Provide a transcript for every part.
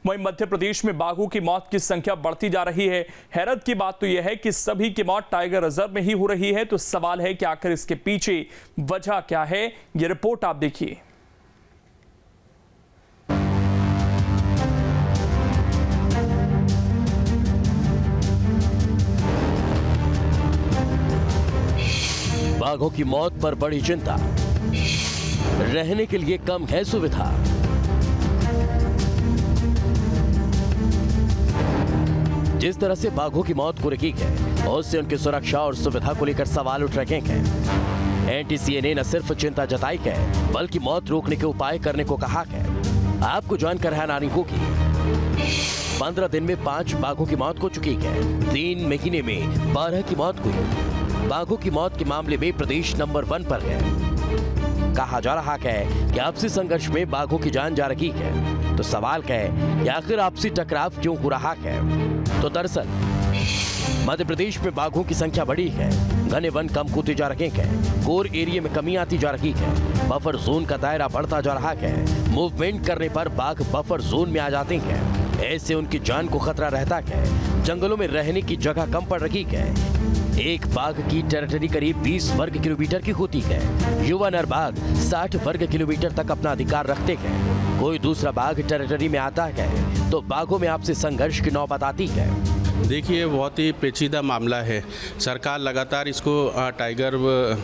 वहीं मध्य प्रदेश में बाघों की मौत की संख्या बढ़ती जा रही है। हैरत की बात तो यह है कि सभी की मौत टाइगर रिजर्व में ही हो रही है। तो सवाल है कि आखिर इसके पीछे वजह क्या है, ये रिपोर्ट आप देखिए। बाघों की मौत पर बड़ी चिंता, रहने के लिए कम है सुविधा। जिस तरह से बाघों की मौत को रोकी है, उससे उनकी सुरक्षा और सुविधा को लेकर सवाल उठ रहे हैं। एनटीसीए ने न सिर्फ चिंता जताई है, बल्कि मौत रोकने के उपाय करने को कहा है। आपको जानकर हैरानी होगी, 15 दिन में 5 बाघों की मौत हो चुकी है। 3 महीने में 12 की मौत हुई। बाघों की मौत के मामले में प्रदेश नंबर 1 पर है। कहा जा रहा है कि आपसी संघर्ष में बाघों की जान जा रही है। तो सवाल है कि आखिर आपसी टकराव क्यों हो रहा है? तो दरअसल मध्य प्रदेश में बाघों की संख्या बढ़ी है। घने वन कम होते जा रहे हैं। कोर एरिया में कमी आती जा रही है। बफर जोन का दायरा बढ़ता जा रहा है। मूवमेंट करने पर बाघ बफर जोन में आ जाते हैं। ऐसे उनकी जान को खतरा रहता है। जंगलों में रहने की जगह कम पड़ रही है। एक बाघ की टेरिटरी करीब 20 वर्ग किलोमीटर की होती है। युवा नर बाघ 60 वर्ग किलोमीटर तक अपना अधिकार रखते हैं। कोई दूसरा बाघ टेरिटरी में आता है तो बाघों में आपसी संघर्ष की नौबत आती है। देखिए, बहुत ही पेचीदा मामला है। सरकार लगातार इसको टाइगर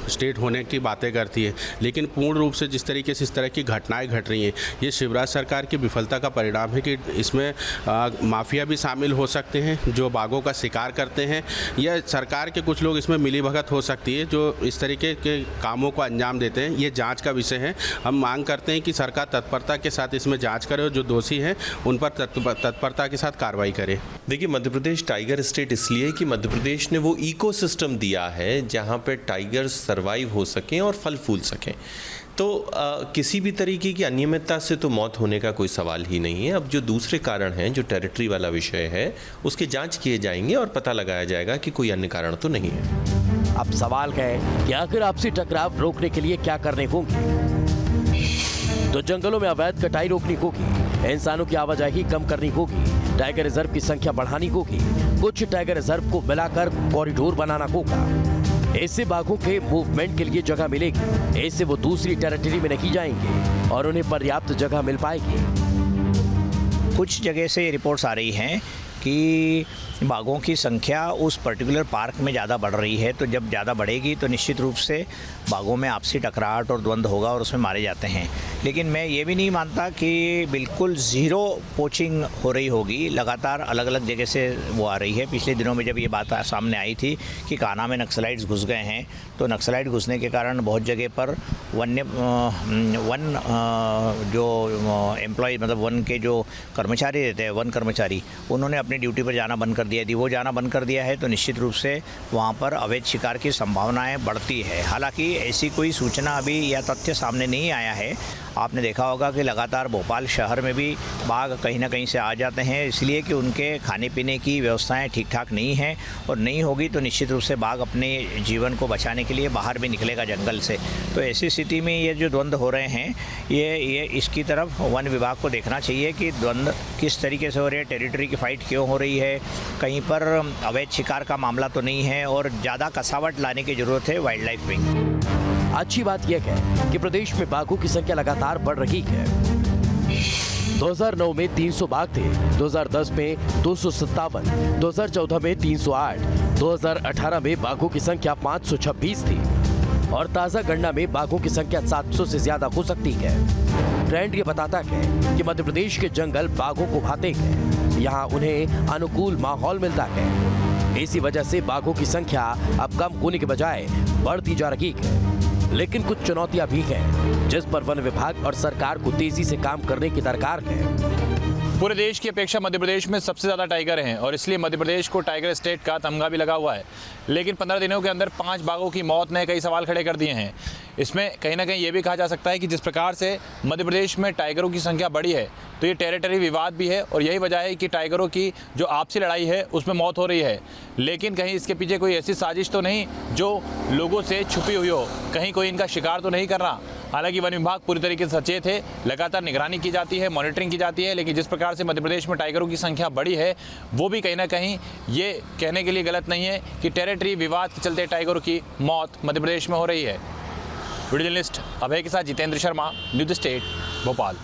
स्टेट होने की बातें करती है, लेकिन पूर्ण रूप से जिस तरीके से इस तरह की घटनाएं घट रही हैं, ये शिवराज सरकार की विफलता का परिणाम है कि इसमें माफिया भी शामिल हो सकते हैं जो बाघों का शिकार करते हैं, या सरकार के कुछ लोग इसमें मिलीभगत हो सकती है जो इस तरीके के कामों को अंजाम देते हैं। ये जाँच का विषय है। हम मांग करते हैं कि सरकार तत्परता के साथ इसमें जाँच करे और जो दोषी हैं उन पर तत्परता के साथ कार्रवाई करे। देखिए, मध्य प्रदेश टाइगर स्टेट इसलिए कि मध्य प्रदेश ने वो इकोसिस्टम दिया है जहां पे टाइगर सरवाइव हो सकें और फल फूल सकें। तो किसी भी तरीके की अनियमितता से तो मौत होने का कोई सवाल ही नहीं है। अब जो दूसरे कारण हैं, जो टेरिटरी वाला विषय है, उसके जांच किए जाएंगे और पता लगाया जाएगा कि कोई अन्य कारण तो नहीं है। अब सवाल है कि आखिर आपसी टकराव रोकने के लिए क्या करने होंगे? तो जंगलों में अवैध कटाई रोकनी होगी। इंसानों की आवाजाही कम करनी होगी। टाइगर रिजर्व की संख्या बढ़ानी होगी। कुछ टाइगर रिजर्व को मिलाकर कॉरिडोर बनाना होगा। इससे बाघों के मूवमेंट के लिए जगह मिलेगी। इससे वो दूसरी टेरिटरी में नहीं जाएंगे और उन्हें पर्याप्त जगह मिल पाएगी। कुछ जगह से रिपोर्ट्स आ रही हैं कि बाघों की संख्या उस पर्टिकुलर पार्क में ज़्यादा बढ़ रही है। तो जब ज़्यादा बढ़ेगी तो निश्चित रूप से बाघों में आपसी टकराहट और द्वंद्व होगा और उसमें मारे जाते हैं। लेकिन मैं ये भी नहीं मानता कि बिल्कुल ज़ीरो पोचिंग हो रही होगी। लगातार अलग अलग जगह से वो आ रही है। पिछले दिनों में जब ये बात सामने आई थी कि कान्हा में नक्सलाइट्स घुस गए हैं, तो नक्सलाइट घुसने के कारण बहुत जगह पर जो एम्प्लॉय मतलब वन के जो कर्मचारी रहते हैं, वन कर्मचारी, उन्होंने अपनी ड्यूटी पर जाना बंद कर दिया थी। वो जाना बंद कर दिया है तो निश्चित रूप से वहाँ पर अवैध शिकार की संभावनाएं बढ़ती है। हालांकि ऐसी कोई सूचना अभी या तथ्य सामने नहीं आया है। आपने देखा होगा कि लगातार भोपाल शहर में भी बाघ कहीं ना कहीं से आ जाते हैं, इसलिए कि उनके खाने पीने की व्यवस्थाएं ठीक ठाक नहीं हैं और नहीं होगी तो निश्चित रूप से बाघ अपने जीवन को बचाने के लिए बाहर भी निकलेगा जंगल से। तो ऐसी स्थिति में ये जो द्वंद्व हो रहे हैं, ये इसकी तरफ वन विभाग को देखना चाहिए कि द्वंद्व किस तरीके से हो रहे हैं, टेरिटरी की फाइट क्यों हो रही है, कहीं पर अवैध शिकार का मामला तो नहीं है और ज़्यादा कसावट लाने की ज़रूरत है वाइल्ड लाइफ विंग। अच्छी बात यह है कि प्रदेश में बाघों की संख्या लगातार बढ़ रही है। 2009 में 300 बाघ थे, 2010 में 257, 2014 में 308, 2018 में बाघों की संख्या 526 थी और ताजा गणना में बाघों की संख्या 700 से ज्यादा हो सकती है। ट्रेंड ये बताता है कि मध्य प्रदेश के जंगल बाघों को भाते हैं। यहाँ उन्हें अनुकूल माहौल मिलता है। इसी वजह से बाघों की संख्या अब कम होने के बजाय बढ़ती जा रही है। लेकिन कुछ चुनौतियां भी हैं जिस पर वन विभाग और सरकार को तेजी से काम करने की दरकार है। पूरे देश की अपेक्षा मध्य प्रदेश में सबसे ज़्यादा टाइगर हैं और इसलिए मध्य प्रदेश को टाइगर स्टेट का तमगा भी लगा हुआ है। लेकिन 15 दिनों के अंदर 5 बाघों की मौत ने कई सवाल खड़े कर दिए हैं। इसमें कहीं ना कहीं ये भी कहा जा सकता है कि जिस प्रकार से मध्य प्रदेश में टाइगरों की संख्या बढ़ी है तो ये टेरिटरी विवाद भी है और यही वजह है कि टाइगरों की जो आपसी लड़ाई है उसमें मौत हो रही है। लेकिन कहीं इसके पीछे कोई ऐसी साजिश तो नहीं जो लोगों से छुपी हुई हो, कहीं कोई इनका शिकार तो नहीं कर रहा। हालांकि वन विभाग पूरी तरीके से सचेत है, लगातार निगरानी की जाती है, मॉनिटरिंग की जाती है, लेकिन जिस प्रकार से मध्य प्रदेश में टाइगरों की संख्या बढ़ी है वो भी कहीं ना कहीं ये कहने के लिए गलत नहीं है कि टेरिटरी विवाद के चलते टाइगरों की मौत मध्य प्रदेश में हो रही है। वीडियो जर्नलिस्ट अभय के साथ जितेंद्र शर्मा, न्यूज़ स्टेट, भोपाल।